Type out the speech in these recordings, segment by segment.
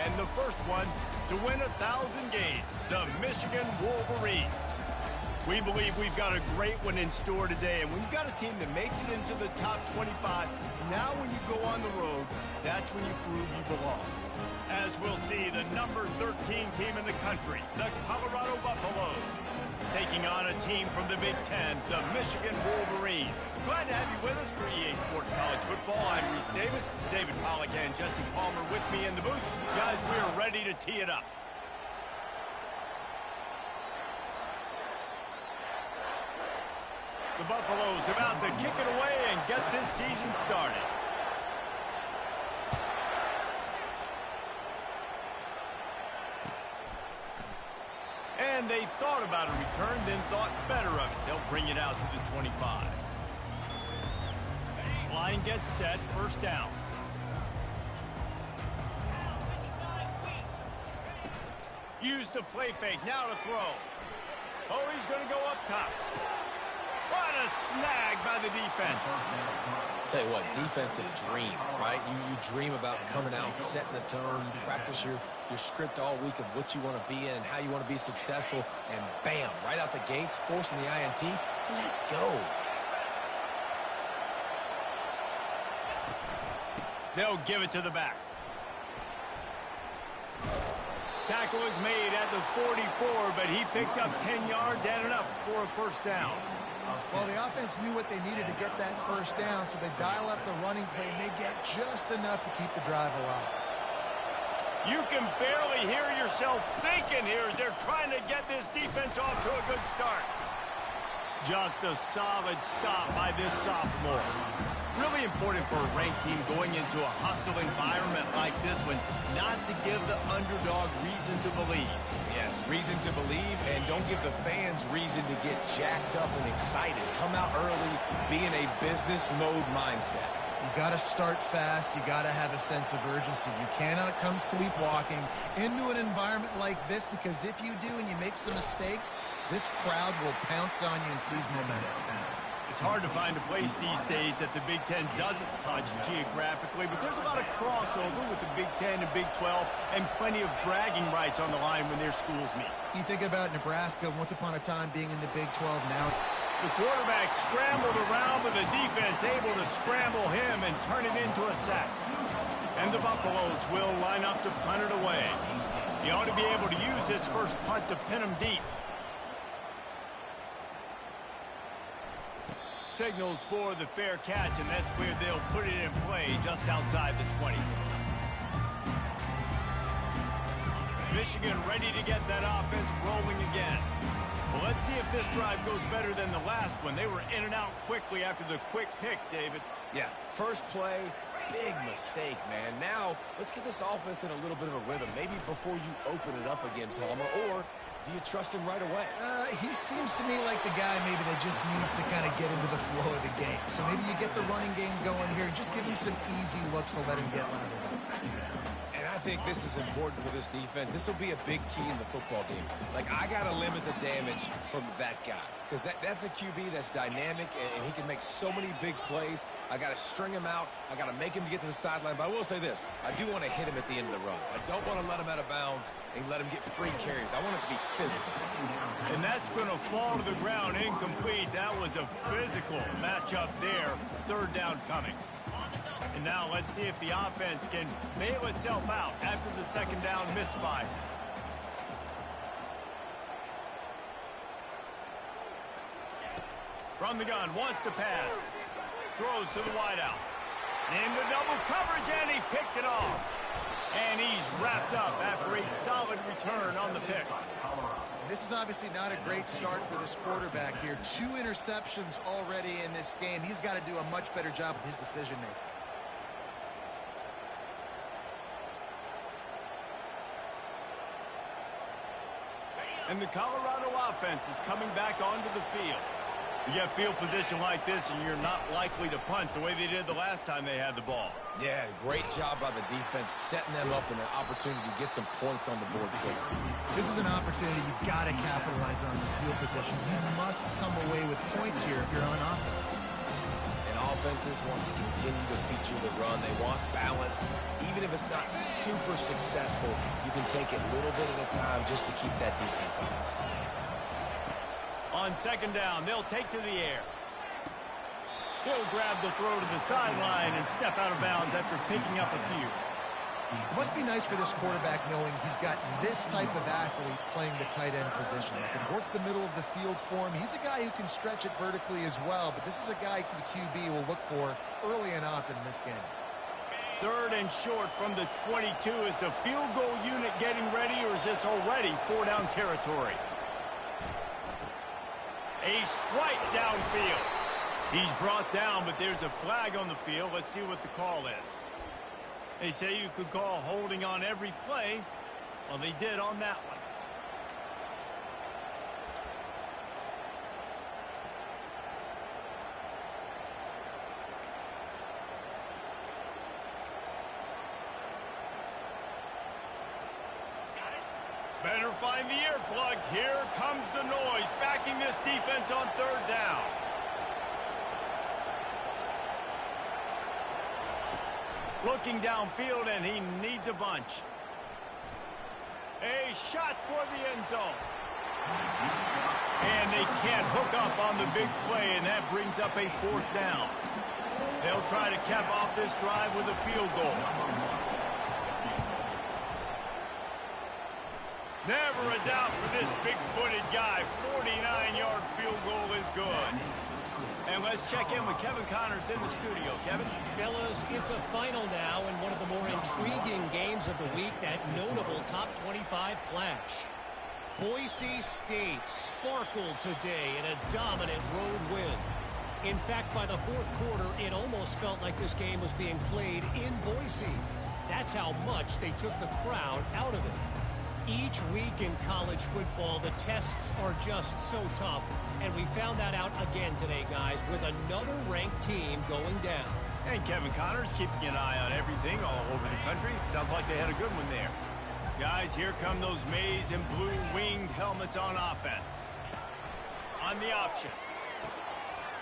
And the first one to win 1,000 games, the Michigan Wolverines. We believe we've got a great one in store today, and when you've got a team that makes it into the top 25, now when you go on the road, that's when you prove you belong. As we'll see, the number 13 team in the country, the Colorado Buffaloes, taking on a team from the Big Ten, the Michigan Wolverines. Glad to have you with us for EA Sports College Football. I'm Reese Davis, David Pollack and Jesse Palmer with me in the booth. Guys, we are ready to tee it up. The Buffaloes about to kick it away and get this season started. And they thought about a return, then thought better of it. They'll bring it out to the 25. Line gets set, first down. Use the play fake, now to throw. Oh, he's going to go up top. What a snag by the defense. Tell you what, defensive dream, right? You dream about coming out, setting the tone, practice your script all week of what you want to be in and how you want to be successful, and bam, right out the gates, forcing the INT. Let's go. They'll give it to the back. Tackle is made at the 44, but he picked up 10 yards and enough for a first down. Well, the offense knew what they needed to get that first down, so they dial up the running play, and they get just enough to keep the drive alive. You can barely hear yourself thinking here as they're trying to get this defense off to a good start. Just a solid stop by this sophomore. Really important for a ranked team going into a hostile environment like this one, not to give the underdog reason to believe. Yes, reason to believe, and don't give the fans reason to get jacked up and excited. Come out early, be in a business mode mindset. You got to start fast. You got to have a sense of urgency. You cannot come sleepwalking into an environment like this, because if you do and you make some mistakes, this crowd will pounce on you and seize momentum. It's hard to find a place these days that the Big Ten doesn't touch geographically, but there's a lot of crossover with the Big Ten and Big 12 and plenty of bragging rights on the line when their schools meet. You think about Nebraska once upon a time being in the Big 12 now. The quarterback scrambled around, but the defense able to scramble him and turn it into a sack. And the Buffaloes will line up to punt it away. He ought to be able to use this first punt to pin him deep. Signals for the fair catch, and that's where they'll put it in play just outside the 20. Michigan ready to get that offense rolling again. Well, let's see if this drive goes better than the last one. They were in and out quickly after the quick pick, David. Yeah, first play, big mistake, man. Now, let's get this offense in a little bit of a rhythm. Maybe before you open it up again, Palmer, or do you trust him right away? He seems to me like the guy maybe that just needs to kind of get into the flow of the game. So maybe you get the running game going here and just give him some easy looks to let him get louder. And I think this is important for this defense. This will be a big key in the football game. Like, I got to limit the damage from that guy, because that's a QB that's dynamic, and he can make so many big plays. I got to string him out. I got to make him get to the sideline. But I will say this. I do want to hit him at the end of the runs. I don't want to let him out of bounds and let him get free carries. I want it to be physical. And that's going to fall to the ground incomplete. That was a physical matchup there. Third down coming. And now let's see if the offense can bail itself out after the second down misfire. From the gun, wants to pass. Throws to the wideout. Into double coverage, and he picked it off. And he's wrapped up after a solid return on the pick. This is obviously not a great start for this quarterback here. 2 interceptions already in this game. He's got to do a much better job with his decision-making. And the Colorado offense is coming back onto the field. You get field position like this, and you're not likely to punt the way they did the last time they had the ball. Yeah, great job by the defense, setting them up in an opportunity to get some points on the board quickly. This is an opportunity you've got to capitalize on this field position. You must come away with points here if you're on offense. And offenses want to continue to feature the run. They want balance. Even if it's not super successful, you can take it little bit at a time just to keep that defense honest. On second down, they'll take to the air. He'll grab the throw to the sideline and step out of bounds after picking up a few. It must be nice for this quarterback knowing he's got this type of athlete playing the tight end position. He can work the middle of the field for him. He's a guy who can stretch it vertically as well, but this is a guy the QB will look for early and often in this game. Third and short from the 22. Is the field goal unit getting ready, or is this already four-down territory? A strike downfield. He's brought down, but there's a flag on the field. Let's see what the call is. They say you could call holding on every play. Well, they did on that one. Better find the earplugs. Here comes the noise, backing this defense on third down. Looking downfield, and he needs a bunch. A shot toward the end zone. And they can't hook up on the big play, and that brings up a fourth down. They'll try to cap off this drive with a field goal. Never a doubt for this big-footed guy. 49-yard field goal is good. And let's check in with Kevin Connors in the studio. Kevin? Fellas, it's a final now in one of the more intriguing games of the week, that notable top 25 clash. Boise State sparkled today in a dominant road win. In fact, by the fourth quarter, it almost felt like this game was being played in Boise. That's how much they took the crowd out of it. Each week in college football, the tests are just so tough, and we found that out again today, guys, with another ranked team going down. And Kevin Connors keeping an eye on everything all over the country. Sounds like they had a good one there. Guys, here come those maize and blue winged helmets on offense. On the option.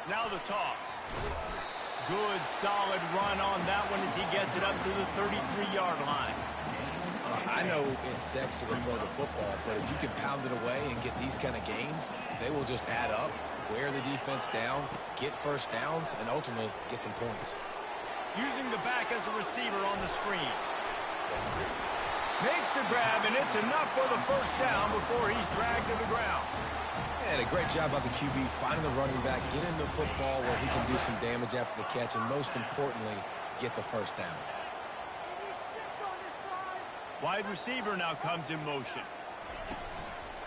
Now the toss. Good, solid run on that one as he gets it up to the 33-yard line. I know it's sexy to throw the football, but if you can pound it away and get these kind of gains, they will just add up, wear the defense down, get first downs, and ultimately get some points. Using the back as a receiver on the screen. Makes the grab, and it's enough for the first down before he's dragged to the ground. And a great job by the QB finding the running back, get him the football where he can do some damage after the catch, and most importantly, get the first down. Wide receiver now comes in motion.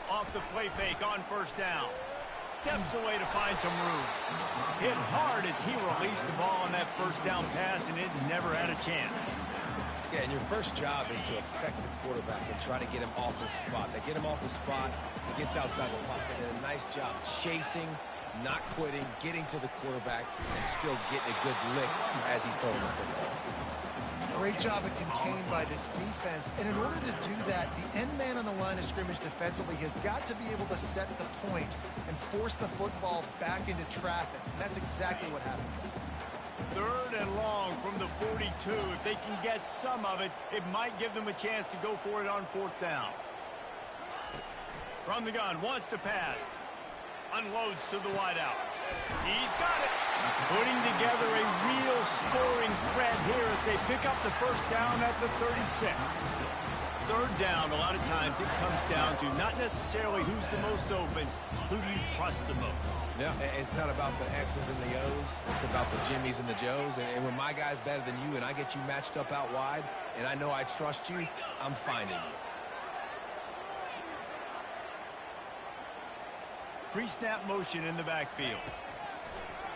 Off the play fake on first down. Steps away to find some room. Hit hard as he released the ball on that first down pass, and it never had a chance. Yeah, and your first job is to affect the quarterback and try to get him off his spot. They get him off the spot, he gets outside the pocket, and a nice job chasing, not quitting, getting to the quarterback, and still getting a good lick as he's throwing the football. Great job of contained by this defense. And in order to do that, the end man on the line of scrimmage defensively has got to be able to set the point and force the football back into traffic. And that's exactly what happened. Third and long from the 42. If they can get some of it, it might give them a chance to go for it on fourth down. From the gun, wants to pass. Unloads to the wideout. He's got it. Putting together a real scoring threat here as they pick up the first down at the 36. Third down, a lot of times it comes down to not necessarily who's the most open, who do you trust the most? Yeah, it's not about the X's and the O's. It's about the Jimmys and the Joes. And when my guy's better than you and I get you matched up out wide and I know I trust you, I'm finding you. Pre-snap motion in the backfield.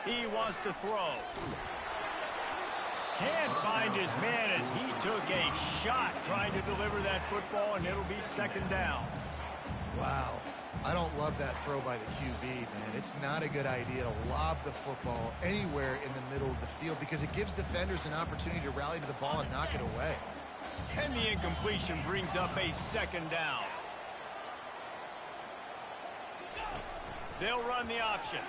He wants to throw. Can't find his man as he took a shot trying to deliver that football, and it'll be second down. Wow. I don't love that throw by the QB, man. It's not a good idea to lob the football anywhere in the middle of the field because it gives defenders an opportunity to rally to the ball and knock it away. And the incompletion brings up a second down. They'll run the option.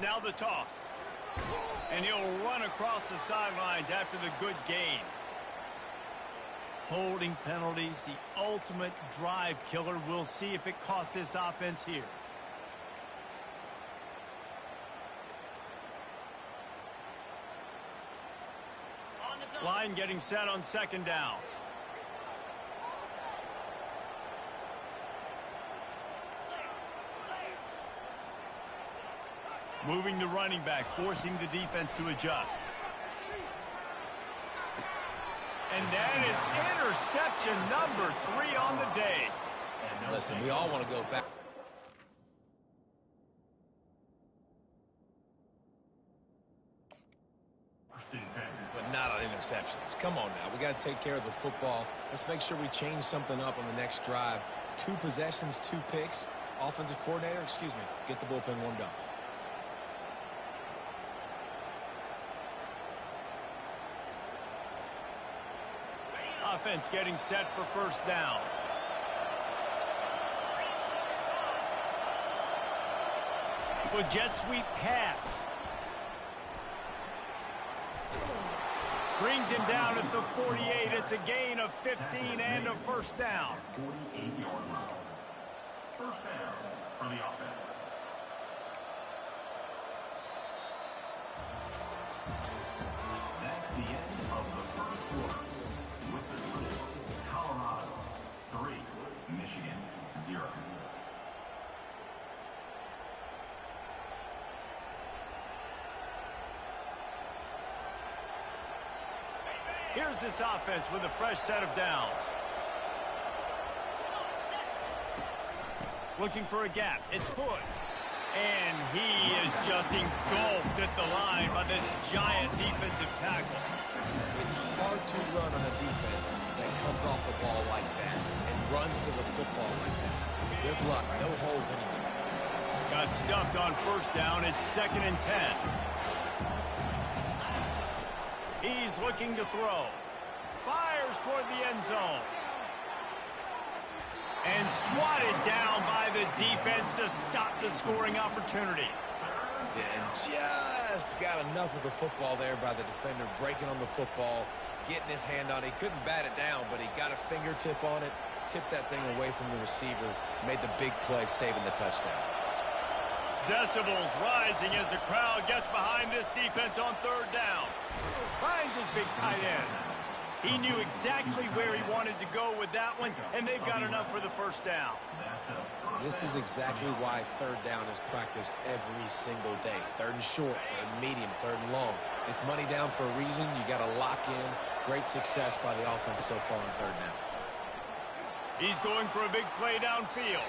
Now the toss. And he'll run across the sidelines after the good gain. Holding penalties, the ultimate drive killer. We'll see if it costs this offense here. Line getting set on second down. Moving the running back, forcing the defense to adjust. And that is interception number 3 on the day. Listen, we all want to go back. But not on interceptions. Come on now. We got to take care of the football. Let's make sure we change something up on the next drive. 2 possessions, 2 picks. Offensive coordinator, get the bullpen warmed up. Offense getting set for first down. With jet sweep pass. Brings him down at the 48. It's a gain of 15 and a first down. 48-yard line. First down for the offense. That's the end of the first quarter. With the score, Colorado 3, Michigan 0. Here's this offense with a fresh set of downs. Looking for a gap. It's Hood. And he is just engulfed at the line by this giant defensive tackle. It's hard to run on a defense that comes off the ball like that and runs to the football like that. Good luck. No holes anywhere. Got stuffed on first down. It's 2nd and 10. He's looking to throw. Fires toward the end zone. And swatted down by the defense to stop the scoring opportunity. And just got enough of the football there by the defender, breaking on the football, getting his hand on it. He couldn't bat it down, but he got a fingertip on it, tipped that thing away from the receiver, made the big play, saving the touchdown. Decibels rising as the crowd gets behind this defense on third down. Finds his big tight end. He knew exactly where he wanted to go with that one, and they've got enough for the first down. This is exactly why third down is practiced every single day. 3rd and short, 3rd and medium, 3rd and long. It's money down for a reason. You got to lock in. Great success by the offense so far on 3rd down. He's going for a big play downfield.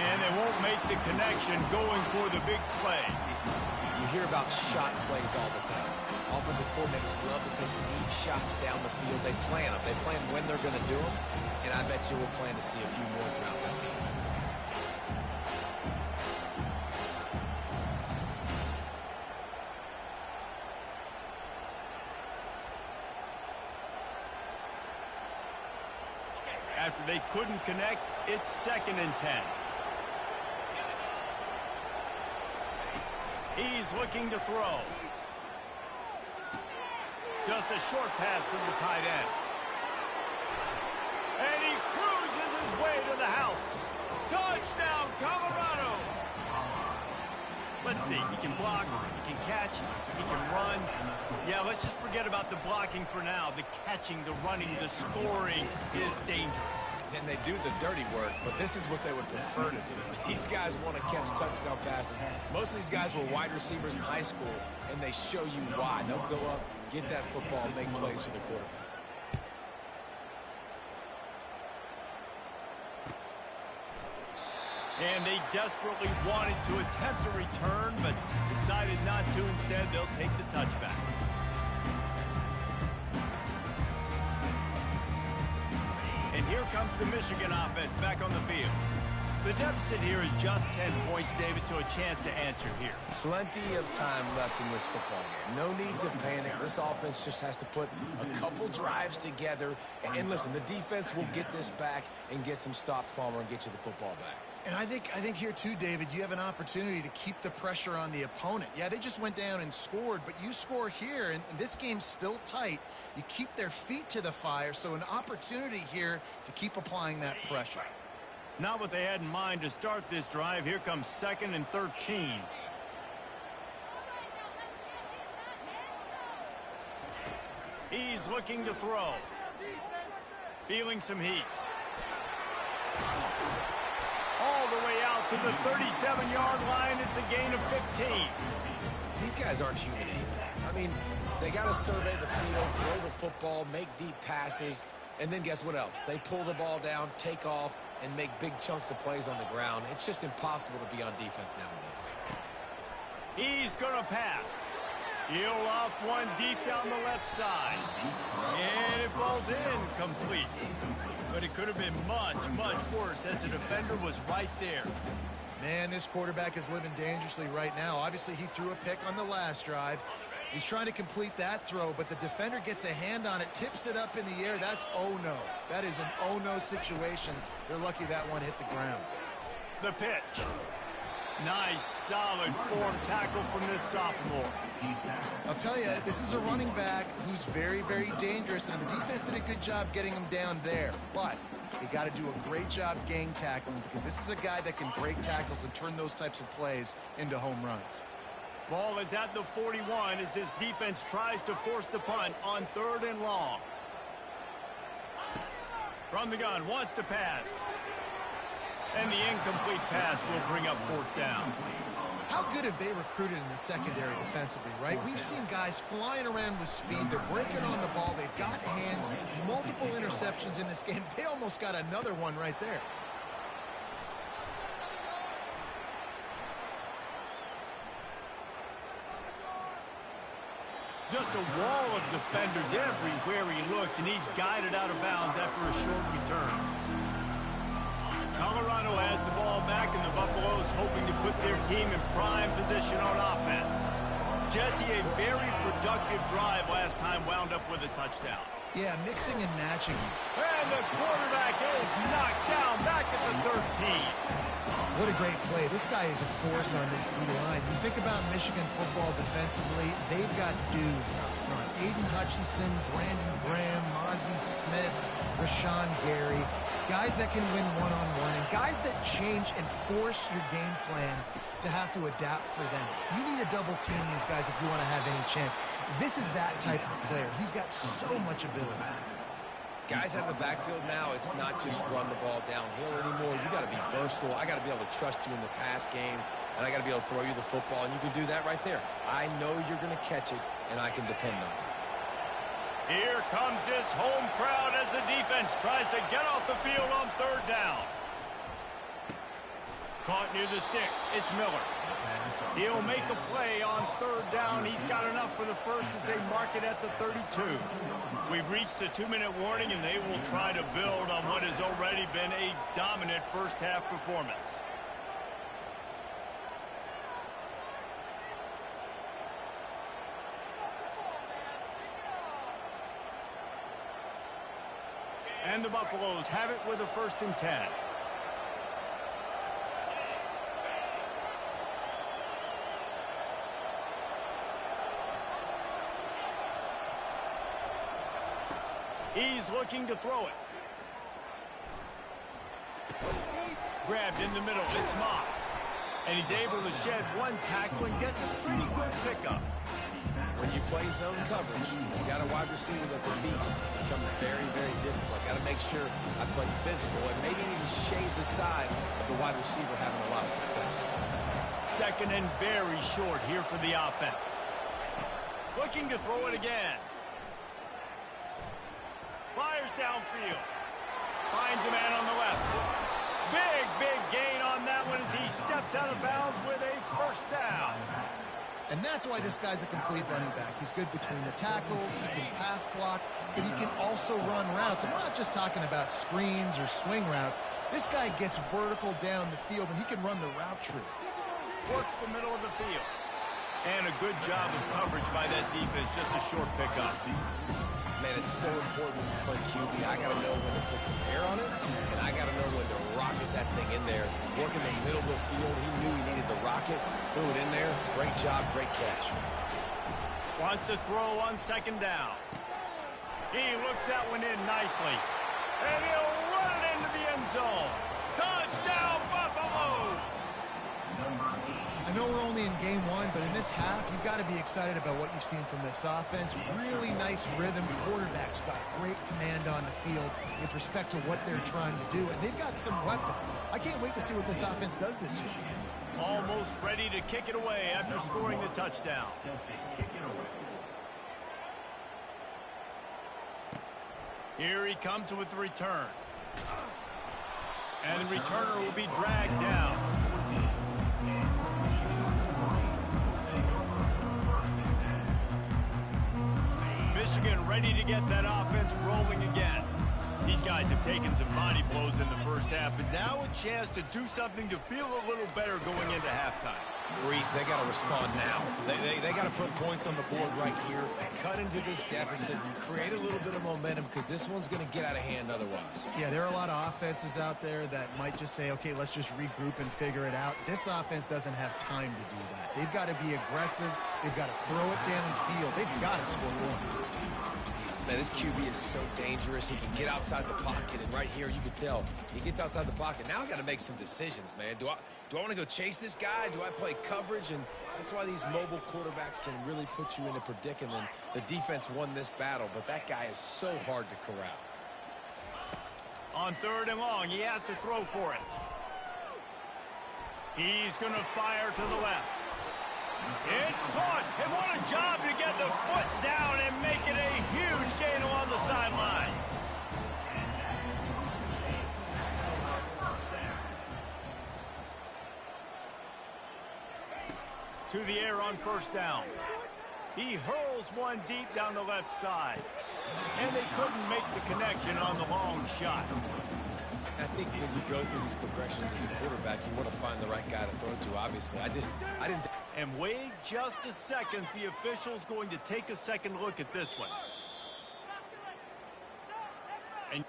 And they won't make the connection going for the big play. You hear about shot plays all the time. Offensive coordinators love to take deep shots down the field. They plan them. They plan when they're going to do them. And I bet you we'll plan to see a few more throughout this game. After they couldn't connect, it's 2nd and 10. He's looking to throw. Just a short pass to the tight end. And he cruises his way to the house. Touchdown, Colorado! Let's see. He can block, he can catch, he can run. Yeah, let's just forget about the blocking for now. The catching, the running, the scoring is dangerous. And they do the dirty work, but this is what they would prefer to do. These guys want to catch touchdown passes. Most of these guys were wide receivers in high school, and they show you why. They'll go up, get that football, make plays for the quarterback. And they desperately wanted to attempt a return, but decided not to. Instead, they'll take the touchback. And here comes the Michigan offense back on the field. The deficit here is just 10 points, David, so a chance to answer here. Plenty of time left in this football game. No need to panic. This offense just has to put a couple drives together. And listen, the defense will get this back and get some stops, Palmer, and get you the football back. And I think here too, David, you have an opportunity to keep the pressure on the opponent. Yeah, they just went down and scored, but you score here, and this game's still tight. You keep their feet to the fire, so an opportunity here to keep applying that pressure. Not what they had in mind to start this drive. Here comes 2nd and 13. He's looking to throw. Feeling some heat. All the way out to the 37-yard line. It's a gain of 15. These guys aren't human anymore. I mean, they got to survey the field, throw the football, make deep passes, and then guess what else? They pull the ball down, take off, and make big chunks of plays on the ground. It's just impossible to be on defense nowadays. He's going to pass. He'll off one deep down the left side. And it falls in complete. But it could have been much, much worse as the defender was right there. Man, this quarterback is living dangerously right now. Obviously, he threw a pick on the last drive. He's trying to complete that throw, but the defender gets a hand on it, tips it up in the air. That's oh-no. That is an oh-no situation. They're lucky that one hit the ground. The pitch. Nice, solid form tackle from this sophomore. I'll tell you, this is a running back who's very, very dangerous, and the defense did a good job getting him down there. But you got to do a great job gang tackling, because this is a guy that can break tackles and turn those types of plays into home runs. Ball is at the 41 as this defense tries to force the punt on 3rd and long. From the gun, wants to pass. And the incomplete pass will bring up 4th down. How good have they recruited in the secondary defensively, right? We've seen guys flying around with speed. They're breaking on the ball. They've got hands, multiple interceptions in this game. They almost got another one right there. Just a wall of defenders everywhere he looks, and he's guided out of bounds after a short return. Colorado has the ball back, and the Buffaloes hoping to put their team in prime position on offense. Jesse, a very productive drive last time, wound up with a touchdown. Yeah, mixing and matching. And the quarterback is knocked down back at the 13. What a great play. This guy is a force on this D-line. You think about Michigan football defensively, they've got dudes up front. Aiden Hutchinson, Brandon Graham, Mozzie Smith, Rashawn Gary. Guys that can win one-on-one, and guys that change and force your game plan to have to adapt for them. You need to double team these guys if you want to have any chance. This is that type of player. He's got so much ability. Guys out of the backfield now, it's not just run the ball downhill anymore. You got to be versatile. I got to be able to trust you in the pass game, and I got to be able to throw you the football, and you can do that right there. I know you're going to catch it, and I can depend on it. Here comes this home crowd as the defense tries to get off the field on 3rd down. Caught near the sticks. It's Miller. He'll make a play on 3rd down. He's got enough for the first as they mark it at the 32. We've reached the 2-minute warning, and they will try to build on what has already been a dominant first-half performance. And the Buffaloes have it with a 1st and 10. He's looking to throw it. Grabbed in the middle. It's Moss. And he's able to shed one tackle and gets a pretty good pickup. When you play zone coverage, you got a wide receiver that's a beast. It becomes very, very difficult. Got to make sure I play physical and maybe even shade the side of the wide receiver having a lot of success. 2nd and very short here for the offense. Looking to throw it again. Fires downfield. Finds a man on the left. Big gain on that one as he steps out of bounds with a 1st down. And that's why this guy's a complete running back. He's good between the tackles, he can pass block, but he can also run routes. And we're not just talking about screens or swing routes. This guy gets vertical down the field, and he can run the route tree. Works the middle of the field. And a good job of coverage by that defense. Just a short pickup. Man, it's so important when you play QB. I got to know when to put some air on it, and I got to know when to rocket that thing in there. Working the middle of the field, he knew he needed the rocket, threw it in there. Great job, great catch. Wants to throw on second down. He looks that one in nicely. And he'll run it into the end zone. Touchdown, Buffaloes! I know we're only in game one, but in this half, you've got to be excited about what you've seen from this offense. Really nice rhythm. Quarterback's got great command on the field with respect to what they're trying to do, and they've got some weapons. I can't wait to see what this offense does this year. Almost ready to kick it away after scoring the touchdown. Here he comes with the return. And the returner will be dragged down. Michigan ready to get that offense rolling again. These guys have taken some body blows in the first half, but now a chance to do something to feel a little better going into halftime. Reese, they got to respond now. They got to put points on the board right here, cut into this deficit, and create a little bit of momentum because this one's going to get out of hand otherwise. Yeah, there are a lot of offenses out there that might just say, okay, let's just regroup and figure it out. This offense doesn't have time to do that. They've got to be aggressive. They've got to throw it downfield. They've got to score points. Man, this QB is so dangerous. He can get outside the pocket, and right here you can tell he gets outside the pocket. Now I got to make some decisions, man. Do I want to go chase this guy? Do I play coverage? And that's why these mobile quarterbacks can really put you in a predicament. The defense won this battle, but that guy is so hard to corral. On third and long, he has to throw for it. He's going to fire to the left. It's caught, and what a job to get the foot down and make it a huge gain along the sideline. To the air on first down. He hurls one deep down the left side, and they couldn't make the connection on the long shot. I think when you go through these progressions as a quarterback, you want to find the right guy to throw to, obviously. I didn't. And wait just a second. The official's going to take a second look at this one. And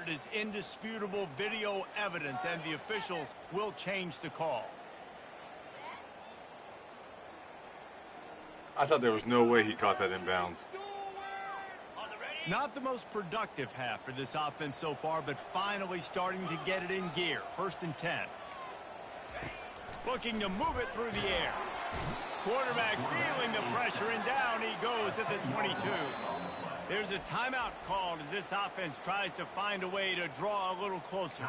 it is indisputable video evidence, and the officials will change the call. I thought there was no way he caught that inbounds. Not the most productive half for this offense so far, but finally starting to get it in gear. 1st and 10. Looking to move it through the air. Quarterback feeling the pressure, and down he goes at the 22. There's a timeout called as this offense tries to find a way to draw a little closer.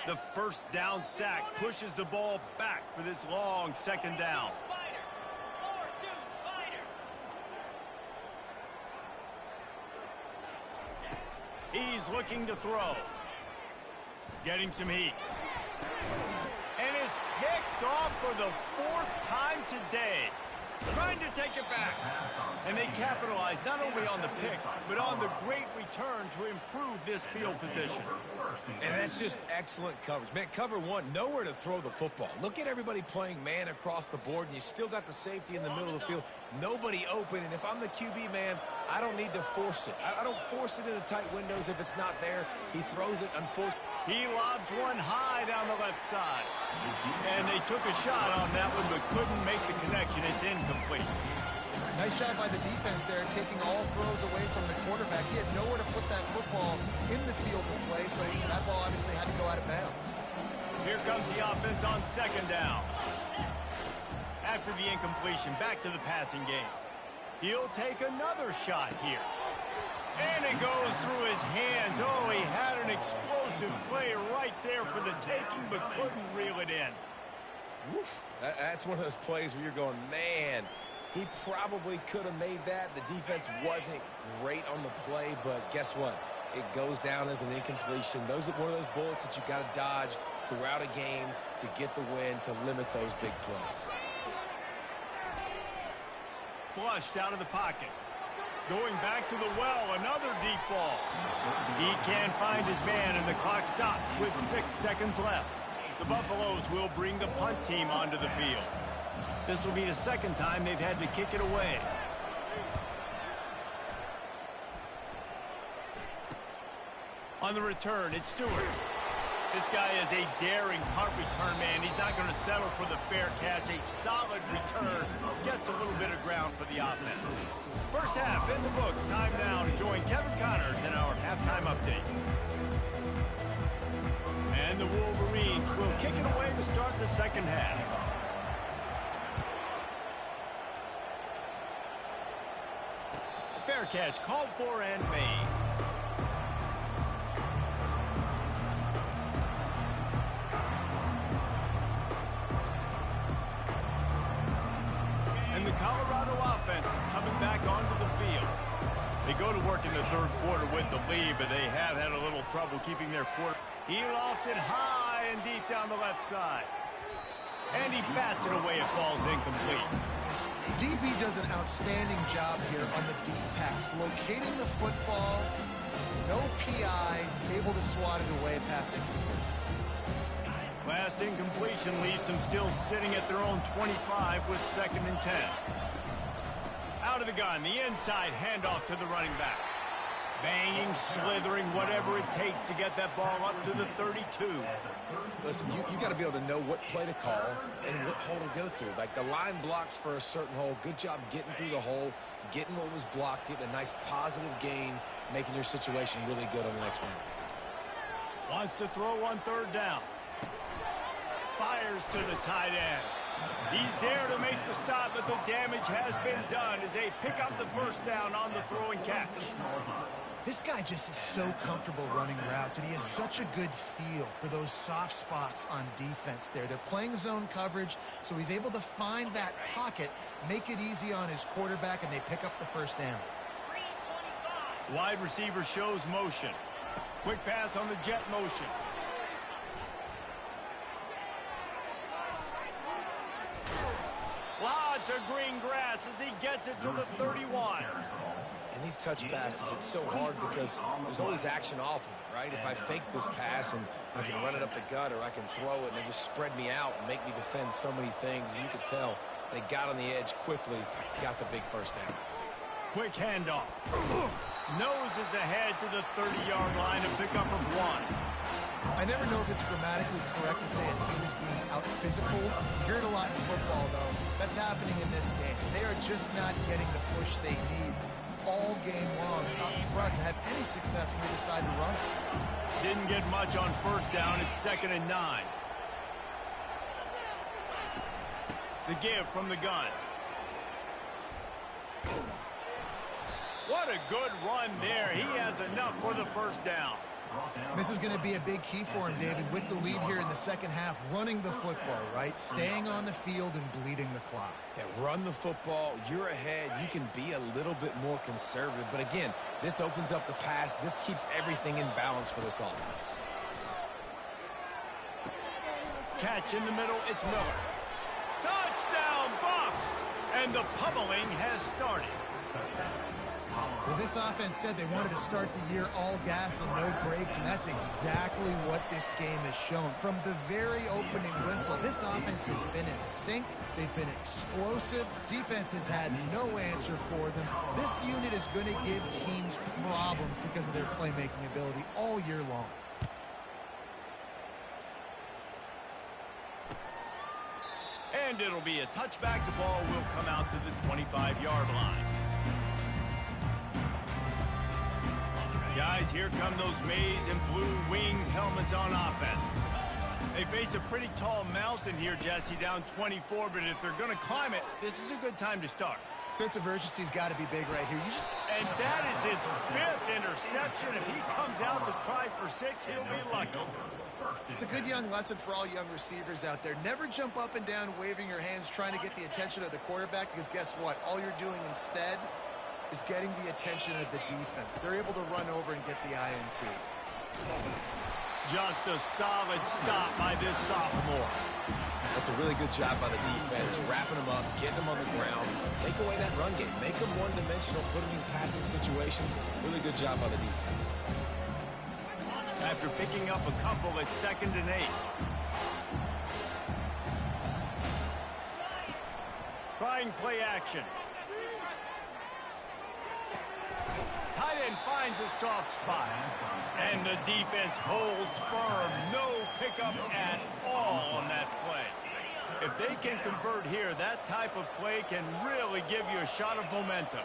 The first down sack pushes the ball back for this long second down. He's looking to throw. Getting some heat. And it's picked off for the 4th time today. Trying to take it back. And they capitalize not only on the pick, but on the great return to improve this field position. And that's just excellent coverage. Man, cover one, nowhere to throw the football. Look at everybody playing man across the board, and you still got the safety in the middle of the field. Nobody open, and if I'm the QB, man, I don't need to force it. I don't force it into tight windows if it's not there. He throws it unfortunately. He lobs one high down the left side. And they took a shot on that one, but couldn't make the connection. It's incomplete. Nice job by the defense there, taking all throws away from the quarterback. He had nowhere to put that football in the field to play, so that ball obviously had to go out of bounds. Here comes the offense on second down. After the incompletion, back to the passing game. He'll take another shot here. And it goes through his hands. Oh, he had an explosive play right there for the taking, but couldn't reel it in. Woof. That's one of those plays where you're going, man, he probably could have made that. The defense wasn't great on the play, but guess what? It goes down as an incompletion. Those are one of those bullets that you got to dodge throughout a game to get the win, to limit those big plays. Flushed out of the pocket. Going back to the well, another deep ball. He can't find his man, and the clock stops with 6 seconds left. The Buffaloes will bring the punt team onto the field. This will be the second time they've had to kick it away. On the return, it's Stewart. This guy is a daring punt return man. He's not going to settle for the fair catch. A solid return gets a little bit of ground for the offense. First half in the books. Time now to join Kevin Connors in our halftime update. And the Wolverines will kick it away to start the second half. Fair catch called for and made. And the Colorado offense is coming back onto the field. They go to work in the third quarter with the lead, but they have had a little trouble keeping their quarter. He lofts it high and deep down the left side. And he bats it away. It falls incomplete. DB does an outstanding job here on the deep pass, locating the football, no PI, able to swat it away, passing. Last incompletion leaves them still sitting at their own 25 with 2nd and 10. Out of the gun, the inside handoff to the running back. Banging, slithering, whatever it takes to get that ball up to the 32. Listen, you got to be able to know what play to call and what hole to go through. Like the line blocks for a certain hole. Good job getting through the hole, getting what was blocked, getting a nice positive gain, making your situation really good on the next down. Wants to throw on 3rd down. Fires to the tight end. He's there to make the stop, but the damage has been done as they pick up the first down on the throw and catch. This guy just is so comfortable running routes, and he has such a good feel for those soft spots on defense there. They're playing zone coverage, so he's able to find that pocket, make it easy on his quarterback, and they pick up the first down. Wide receiver shows motion. Quick pass on the jet motion. Lots of green grass as he gets it to the 31. And these touch passes, it's so hard because there's always action off of it, right? If I fake this pass and I can run it up the gut or I can throw it and they just spread me out and make me defend so many things. And you could tell they got on the edge quickly, got the big first down. Quick handoff. Noses ahead to the 30-yard line, a pickup of 1. I never know if it's grammatically correct to say a team is being out-physical. You hear it a lot in football, though. That's happening in this game. They are just not getting the push they need all game long up front to have any success when they decide to run it. Didn't get much on 1st down. It's 2nd and 9. The give from the gun. What a good run there. He has enough for the first down. This is going to be a big key for him, David, with the lead here in the second half, running the football, right? Staying on the field and bleeding the clock. Yeah, run the football. You're ahead. You can be a little bit more conservative. But again, this opens up the pass. This keeps everything in balance for this offense. Catch in the middle. It's Miller. Touchdown, Buffs! And the pummeling has started. Well, this offense said they wanted to start the year all gas and no brakes, and that's exactly what this game has shown. From the very opening whistle, this offense has been in sync. They've been explosive. Defense has had no answer for them. This unit is going to give teams problems because of their playmaking ability all year long. And it'll be a touchback. The ball will come out to the 25-yard line. Guys, here come those maize and blue winged helmets on offense. They face a pretty tall mountain here, Jesse, down 24, but if they're going to climb it, this is a good time to start. Sense of urgency's got to be big right here. And that is his 5th interception. If he comes out to try for 6, he'll be lucky. It's a good young lesson for all young receivers out there. Never jump up and down waving your hands trying to get the attention of the quarterback, because guess what? All you're doing instead is getting the attention of the defense. They're able to run over and get the INT. Just a solid stop by this sophomore. That's a really good job by the defense, wrapping them up, getting them on the ground, take away that run game, make them one-dimensional, put them in passing situations. Really good job by the defense. After picking up a couple at 2nd and 8. Trying play action. Tight end finds a soft spot. And the defense holds firm. No pickup at all on that play. If they can convert here, that type of play can really give you a shot of momentum.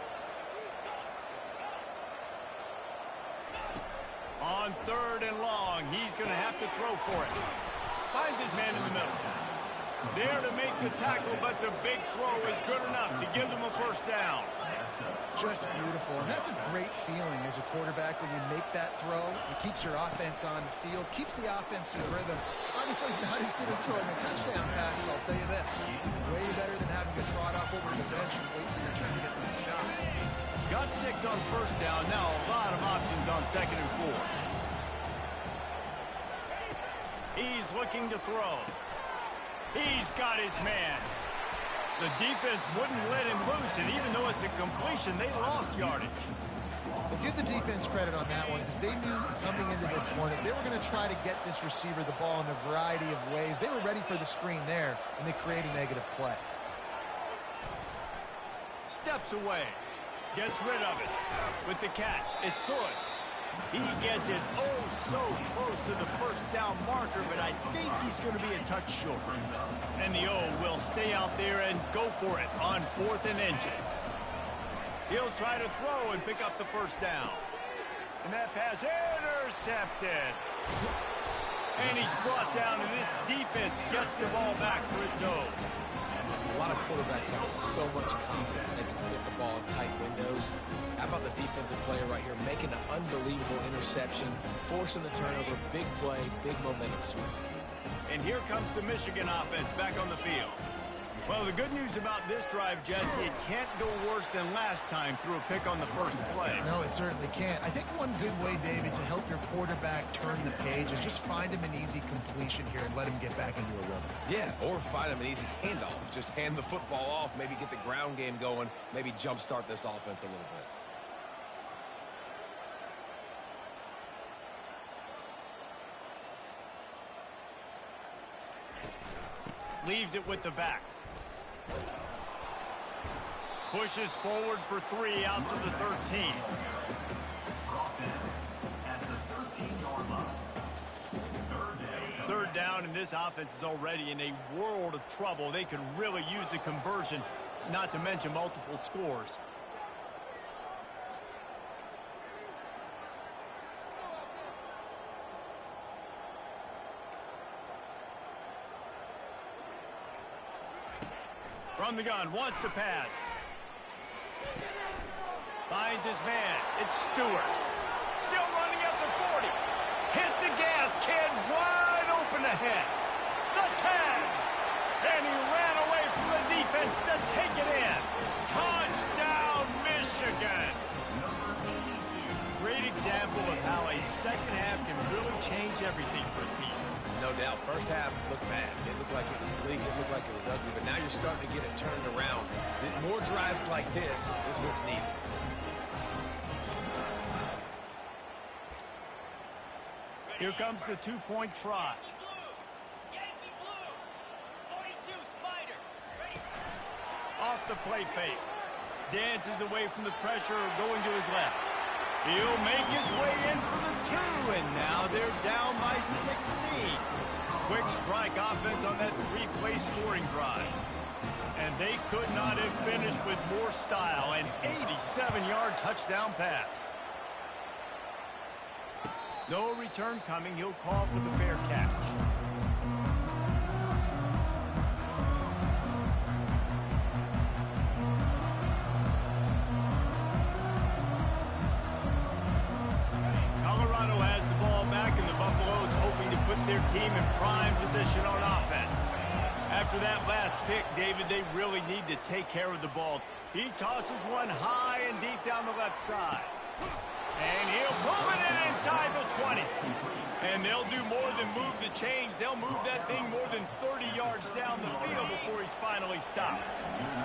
On 3rd and long, he's going to have to throw for it. Finds his man in the middle. There to make the tackle, but the big throw is good enough to give them a first down. Just beautiful. And that's a great feeling as a quarterback when you make that throw. It keeps your offense on the field, keeps the offense in rhythm. Obviously not as good as throwing a touchdown pass, but I'll tell you this, way better than having to trot up over the bench and wait for your turn to get them a shot. Got 6 on first down. Now a lot of options on 2nd and 4. He's looking to throw. He's got his man. The defense wouldn't let him loose, and even though it's a completion, they lost yardage. Well, give the defense credit on that one because they knew coming into this one that they were going to try to get this receiver the ball in a variety of ways. They were ready for the screen there, and they create a negative play. Steps away. Gets rid of it. With the catch, it's good. He gets it so close to the first down marker, but I think he's going to be a touch short. And the O will stay out there and go for it on 4th and inches. He'll try to throw and pick up the first down. And that pass intercepted. And he's brought down, and this defense gets the ball back for its own. A lot of quarterbacks have so much confidence that they can fit the ball in tight windows. How about the defensive player right here making an unbelievable interception, forcing the turnover, big play, big momentum swing. And here comes the Michigan offense back on the field. Well, the good news about this drive, Jesse, it can't go worse than last time through a pick on the first play. No, it certainly can't. I think one good way, David, to help your quarterback turn the page is just find him an easy completion here and let him get back into a rhythm. Yeah, or find him an easy handoff. Just hand the football off, maybe get the ground game going, maybe jumpstart this offense a little bit. Leaves it with the back. Pushes forward for 3 out to the 13. Third down, and this offense is already in a world of trouble. They could really use a conversion, not to mention multiple scores. From the gun, wants to pass. Finds his man. It's Stewart. Still running at the 40. Hit the gas, kid. Wide open ahead. The 10. And he ran away from the defense to take it in. Touchdown, Michigan. Great example of how a second half can really change everything for a team. No doubt. First half looked bad. It looked like it was bleak. It looked like it was ugly. But now you're starting to get it turned around. More drives like this is what's needed. Here comes the two-point try. Off the play fake. Dances away from the pressure, going to his left. He'll make his way in for the 2, and now they're down by 16. Quick strike offense on that 3-play scoring drive. And they could not have finished with more style. An 87-yard touchdown pass. No return coming. He'll call for the fair catch. Colorado has the ball back, and the Buffaloes hoping to put their team in prime position on offense. After that last pick, David, they really need to take care of the ball. He tosses one high and deep down the left side. And he'll move it in inside the 20. And they'll do more than move the chains. They'll move that thing more than 30 yards down the field before he's finally stopped.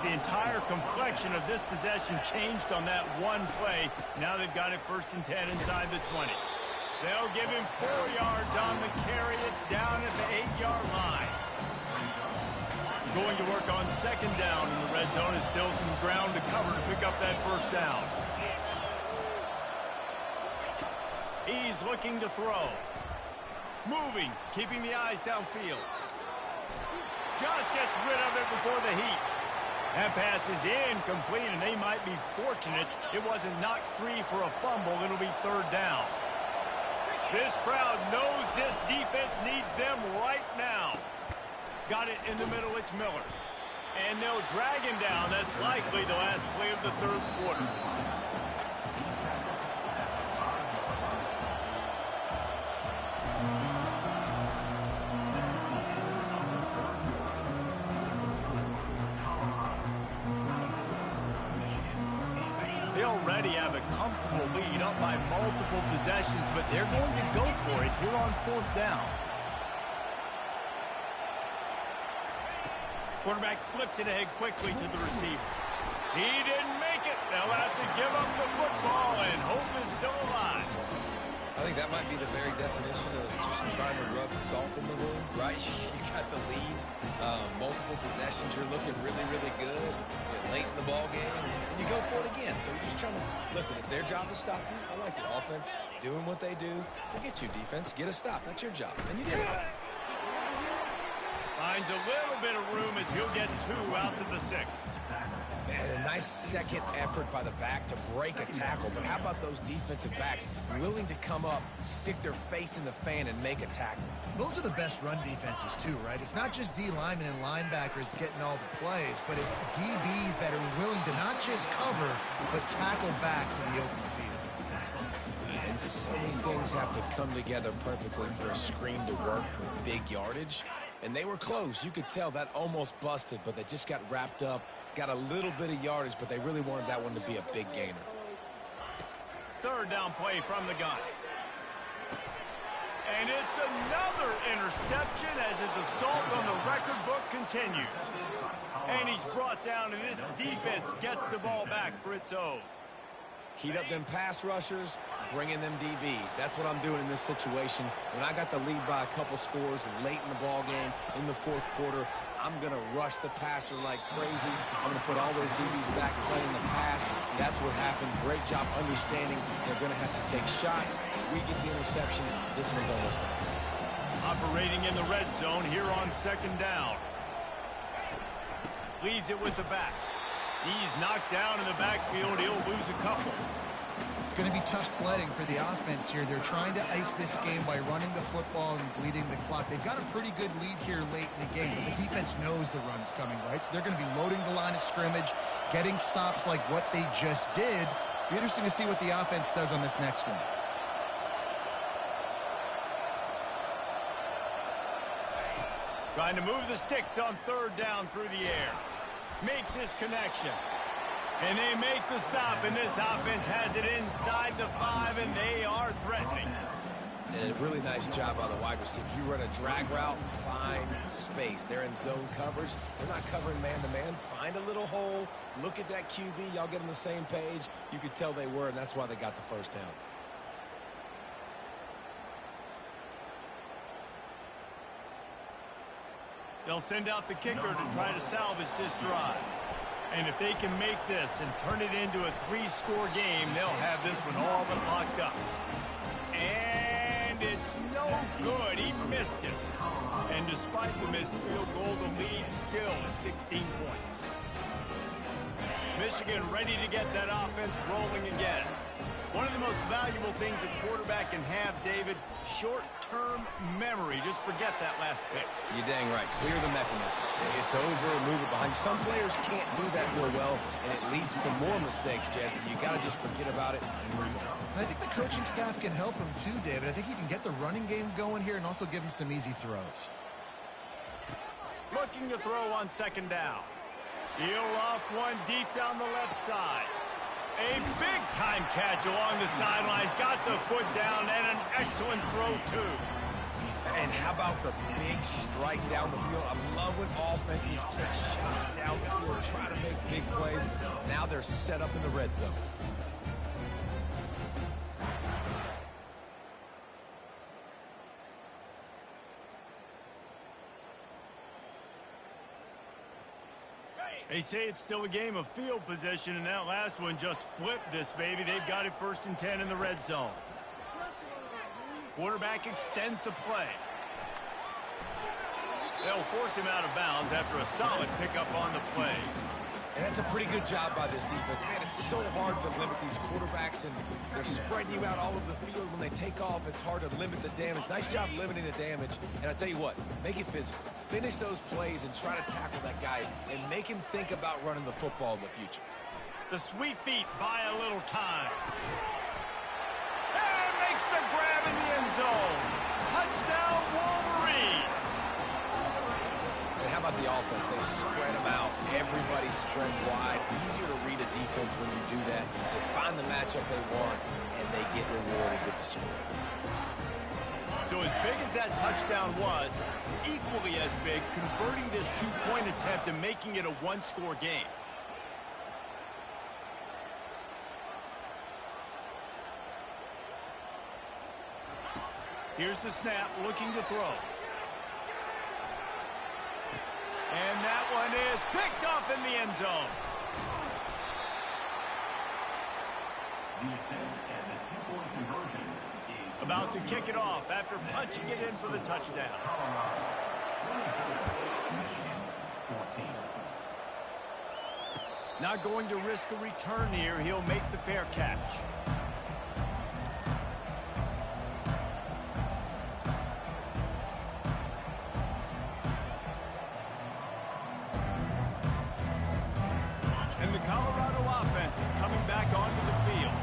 The entire complexion of this possession changed on that one play. Now they've got it 1st and 10 inside the 20. They'll give him 4 yards on the carry. It's down at the 8-yard line. Going to work on 2nd down in the red zone. Is still some ground to cover to pick up that 1st down. He's looking to throw. Moving, keeping the eyes downfield. Just gets rid of it before the heat. That pass is incomplete, and they might be fortunate it wasn't knocked free for a fumble. It'll be 3rd down. This crowd knows this defense needs them right now. Got it in the middle, it's Miller. And they'll drag him down. That's likely the last play of the 3rd quarter. They already have a comfortable lead up by multiple possessions, but they're going to go for it here on 4th down. Quarterback flips it ahead quickly to the receiver. He didn't make it. They'll have to give up the football, and hope is still alive. I think that might be the very definition of just trying to rub salt in the wound, right? You got the lead, multiple possessions, you're looking really, really good. You're late in the ball game, and you go for it again. So you're just trying to, listen, it's their job to stop you. I like the offense doing what they do. Forget you, defense. Get a stop. That's your job. And you did it. Finds a little bit of room as he'll get 2 out to the 6. Man, a nice second effort by the back to break a tackle. But how about those defensive backs willing to come up, stick their face in the fan, and make a tackle? Those are the best run defenses, too, right? It's not just D linemen and linebackers getting all the plays, but it's DBs that are willing to not just cover, but tackle backs in the open field. And so many things have to come together perfectly for a screen to work for big yardage. And they were close. You could tell that almost busted, but they just got wrapped up, got a little bit of yardage, but they really wanted that one to be a big gainer. 3rd down play from the gun. And it's another interception as his assault on the record book continues. And he's brought down, and this defense gets the ball back for its own. Heat up them pass rushers, bring in them DBs. That's what I'm doing in this situation. When I got the lead by a couple scores late in the ball game, in the 4th quarter, I'm going to rush the passer like crazy. I'm going to put all those DBs back playing the pass. That's what happened. Great job understanding they're going to have to take shots. We get the interception. This one's almost done. Operating in the red zone here on 2nd down. Leaves it with the back. He's knocked down in the backfield. He'll lose a couple. It's going to be tough sledding for the offense here. They're trying to ice this game by running the football and bleeding the clock. They've got a pretty good lead here late in the game, but the defense knows the run's coming, right? So they're going to be loading the line of scrimmage, getting stops like what they just did. Be interesting to see what the offense does on this next one. Trying to move the sticks on 3rd down through the air. Makes his connection. And they make the stop, and this offense has it inside the 5, and they are threatening. And a really nice job by the wide receiver. You run a drag route, find space. They're in zone coverage. They're not covering man-to-man. Find a little hole. Look at that QB. Y'all get on the same page. You could tell they were, and that's why they got the 1st down. They'll send out the kicker to try to salvage this drive. And if they can make this and turn it into a 3-score game, they'll have this one all but locked up. And it's no good. He missed it. And despite the missed field goal, the lead still at 16 points. Michigan ready to get that offense rolling again. One of the most valuable things a quarterback can have, David, short-term memory. Just forget that last pick. You're dang right. Clear the mechanism. It's over, move it behind. Some players can't do that real well, and it leads to more mistakes, Jesse. You got to just forget about it and move on. And I think the coaching staff can help him too, David. I think he can get the running game going here and also give him some easy throws. Looking to throw on 2nd down. He'll off one deep down the left side. A big-time catch along the sidelines. Got the foot down and an excellent throw, too. And how about the big strike down the field? I love when offenses take shots down the field, try to make big plays. Now they're set up in the red zone. They say it's still a game of field position, and that last one just flipped this baby. They've got it 1st and 10 in the red zone. Quarterback extends the play. They'll force him out of bounds after a solid pickup on the play. And that's a pretty good job by this defense. Man, it's so hard to limit these quarterbacks, and they're spreading you out all over the field. When they take off, it's hard to limit the damage. Nice job limiting the damage. And I tell you what, make it physical. Finish those plays and try to tackle that guy and make him think about running the football in the future. The sweet feet buy a little time. And makes the grab in the end zone. Touchdown, Wolverines. And how about the offense? They spread them out. Everybody spread wide. Easier to read a defense when you do that. They find the matchup they want, and they get rewarded with the score. So as big as that touchdown was, equally as big, converting this two-point attempt and making it a one-score game. Here's the snap, looking to throw. And that one is picked up in the end zone. The attempt and the two-point conversion is About to kick it off after punching it in for the touchdown. Colorado 24, Michigan 14. Not going to risk a return here. He'll make the fair catch. And the Colorado offense is coming back onto the field.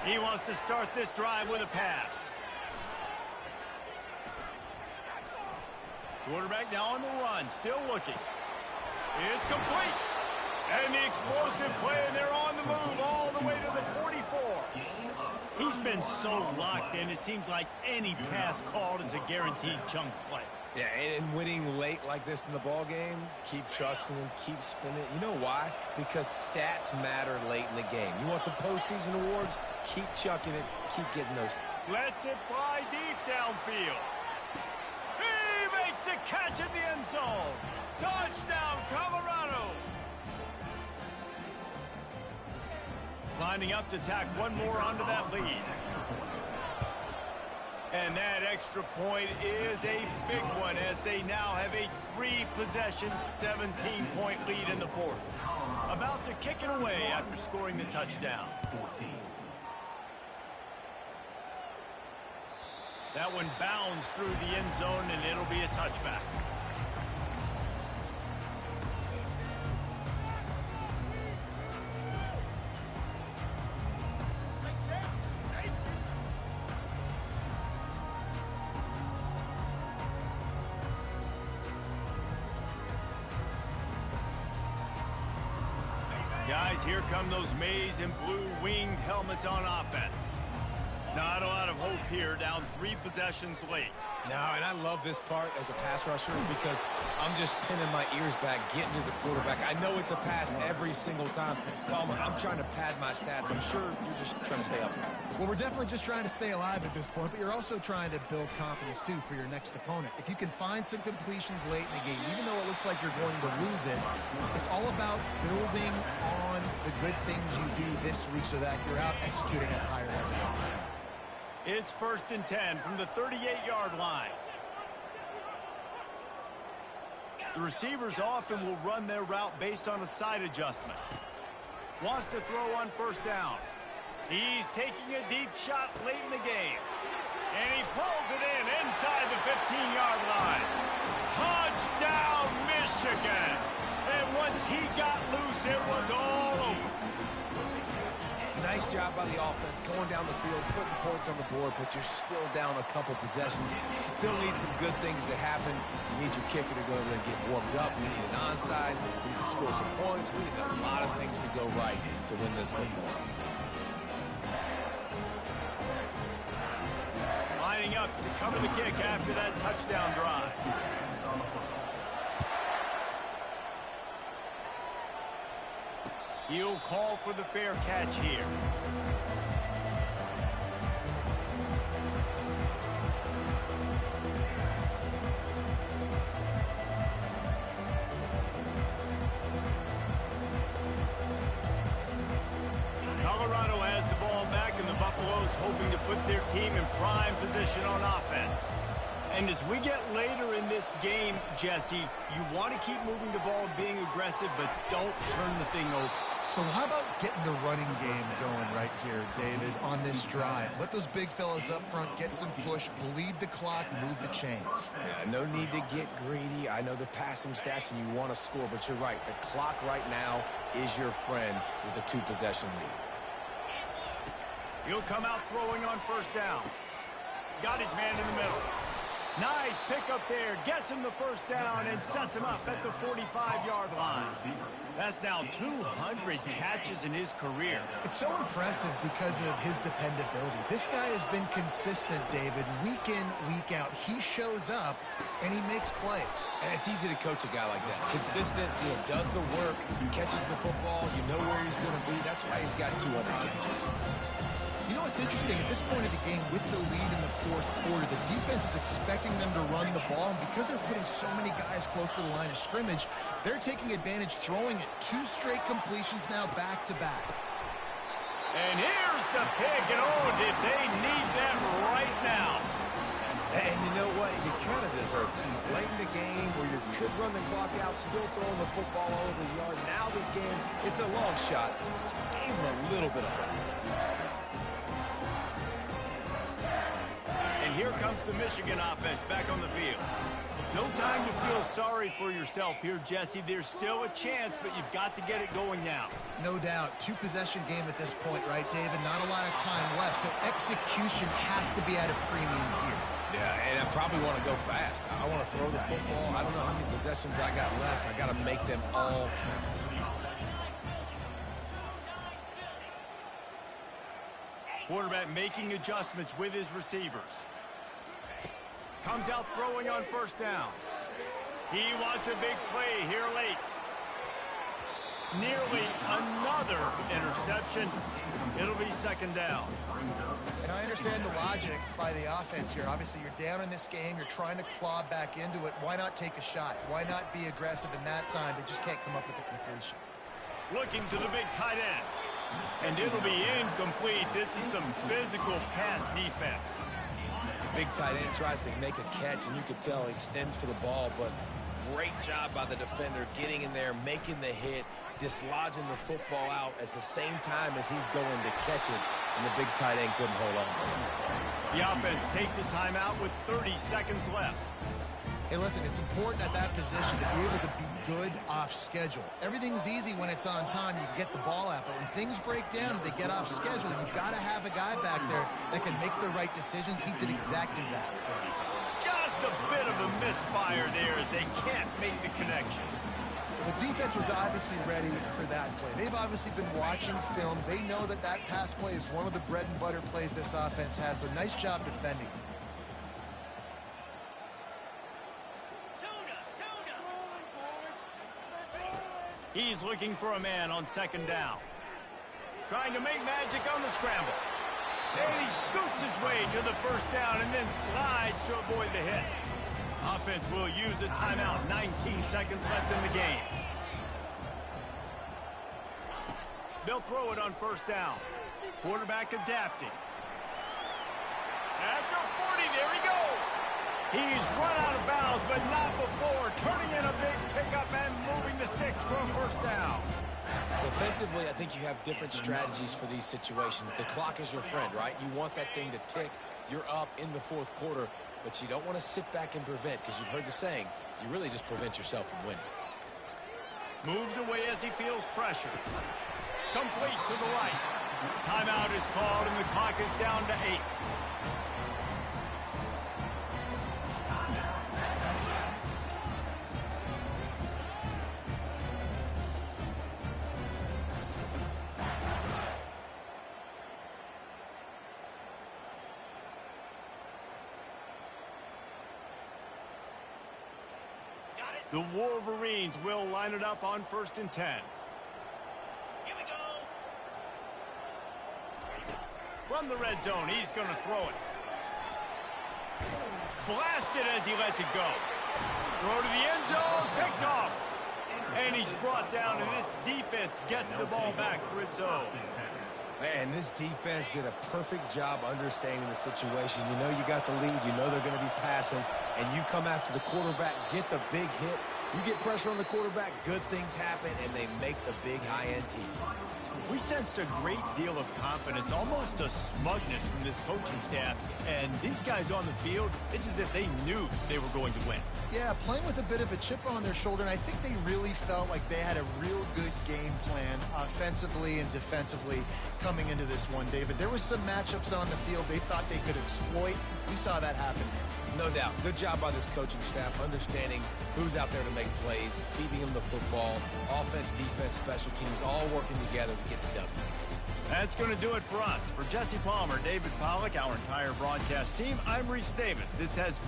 He wants to start this drive with a pass. Quarterback now on the run, still looking. It's complete. And the explosive play, and they're on the move all the way to the 44. He's been so locked in, it seems like any pass called is a guaranteed chunk play. Yeah, and winning late like this in the ball game, keep trusting him, keep spinning. You know why? Because stats matter late in the game. You want some postseason awards? Keep chucking it, keep getting those. Lets it fly deep downfield. He makes the catch in the end zone. Touchdown, Colorado. Lining up to tack one more onto that lead. And that extra point is a big one as they now have a 3-possession, 17-point lead in the fourth. About to kick it away after scoring the touchdown. 14. That one bounds through the end zone, and it'll be a touchback. Guys, here come those maize and blue winged helmets on offense. Not a lot of hope here, down 3 possessions late. No, and I love this part as a pass rusher because I'm just pinning my ears back, getting to the quarterback. I know it's a pass every single time. Palmer, I'm trying to pad my stats. I'm sure you're just trying to stay up. Well, we're definitely just trying to stay alive at this point, but you're also trying to build confidence, too, for your next opponent. If you can find some completions late in the game, even though it looks like you're going to lose it, it's all about building on the good things you do this week so that you're out executing at a higher level. It's 1st and 10 from the 38-yard line. The receivers often will run their route based on a side adjustment. Wants to throw on 1st down. He's taking a deep shot late in the game. And he pulls it in inside the 15-yard line. Touchdown, Michigan! And once he got loose, it was all over. Nice job by the offense going down the field, putting points on the board, but you're still down a couple possessions. Still need some good things to happen. You need your kicker to go over there and get warmed up. We need an onside. We need to score some points. We need a lot of things to go right to win this football. Lining up to cover the kick after that touchdown drive. He'll call for the fair catch here. Colorado has the ball back, and the Buffaloes hoping to put their team in prime position on offense. And as we get later in this game, Jesse, you want to keep moving the ball, being aggressive, but don't turn the thing over. So how about getting the running game going right here, David, on this drive? Let those big fellas up front get some push, bleed the clock, move the chains. Yeah, no need to get greedy. I know the passing stats and you want to score, but you're right. The clock right now is your friend with a two-possession lead. He'll come out throwing on first down. Got his man in the middle. Nice pickup there. Gets him the first down and sets him up at the 45-yard line. That's now 200 catches in his career. It's so impressive because of his dependability. This guy has been consistent, David, week in, week out. He shows up, and he makes plays. And it's easy to coach a guy like that. Consistent, does the work, catches the football, you know where he's going to be. That's why he's got 200 catches. You know what's interesting? At this point of the game, with the lead in the fourth quarter, the defense is expecting them to run the ball, and because they're putting so many guys close to the line of scrimmage, they're taking advantage, throwing it 2 straight completions now back-to-back. And here's the pick, and oh, did they need that right now. And you know what? You kind of deserve that. Late in the game where you could run the clock out, still throwing the football all over the yard. Now this game, it's a long shot. It's gave him a little bit of hope. And here comes the Michigan offense back on the field. No time to feel sorry for yourself here, Jesse. There's still a chance, but you've got to get it going now. No doubt. 2-possession game at this point, right, David? Not a lot of time left, so execution has to be at a premium here. Yeah, and I probably want to go fast. I want to throw the football. I don't know how many possessions I got left. I got to make them all count. Quarterback making adjustments with his receivers. Comes out throwing on first down. He wants a big play here late. Nearly another interception. It'll be second down. And I understand the logic by the offense here. Obviously, you're down in this game. You're trying to claw back into it. Why not take a shot? Why not be aggressive in that time? They just can't come up with a completion. Looking to the big tight end. And it'll be incomplete. This is some physical pass defense. Big tight end tries to make a catch, and you can tell he extends for the ball, but great job by the defender getting in there, making the hit, dislodging the football out at the same time as he's going to catch it, and the big tight end couldn't hold on to it. The offense takes a timeout with 30 seconds left. Hey, listen, it's important at that position to be able to be good off schedule. Everything's easy when it's on time. You can get the ball out. But when things break down and they get off schedule, you've got to have a guy back there that can make the right decisions. He did exactly that. Just a bit of a misfire there as they can't make the connection. The defense was obviously ready for that play. They've obviously been watching film. They know that that pass play is one of the bread and butter plays this offense has. So nice job defending. He's looking for a man on second down. Trying to make magic on the scramble. And he scoots his way to the first down and then slides to avoid the hit. Offense will use a timeout. 19 seconds left in the game. They'll throw it on first down. Quarterback adapting. At the 40, there he goes. He's run out of bounds, but not before. Turning in a big pickup and moving the sticks for a first down. Defensively, I think you have different strategies for these situations. The clock is your friend, right? You want that thing to tick. You're up in the fourth quarter, but you don't want to sit back and prevent, because you've heard the saying, you really just prevent yourself from winning. Moves away as he feels pressure. Complete to the right. Timeout is called, and the clock is down to 8. The Wolverines will line it up on 1st and 10. Here we go. From the red zone, he's going to throw it. Blasted as he lets it go. Throw to the end zone, picked off. And he's brought down, and this defense gets the ball back for its own. Man, this defense did a perfect job understanding the situation. You know you got the lead. You know they're going to be passing. And you come after the quarterback, get the big hit. You get pressure on the quarterback, good things happen, and they make the big INT. We sensed a great deal of confidence, almost a smugness from this coaching staff. And these guys on the field, it's as if they knew they were going to win. Yeah, playing with a bit of a chip on their shoulder, and I think they really felt like they had a real good game plan offensively and defensively coming into this one, David. There was some matchups on the field they thought they could exploit. We saw that happen here. No doubt. Good job by this coaching staff, understanding who's out there to make plays, feeding them the football, offense, defense, special teams, all working together to get the W. That's going to do it for us. For Jesse Palmer, David Pollack, our entire broadcast team, I'm Reese Davis. This has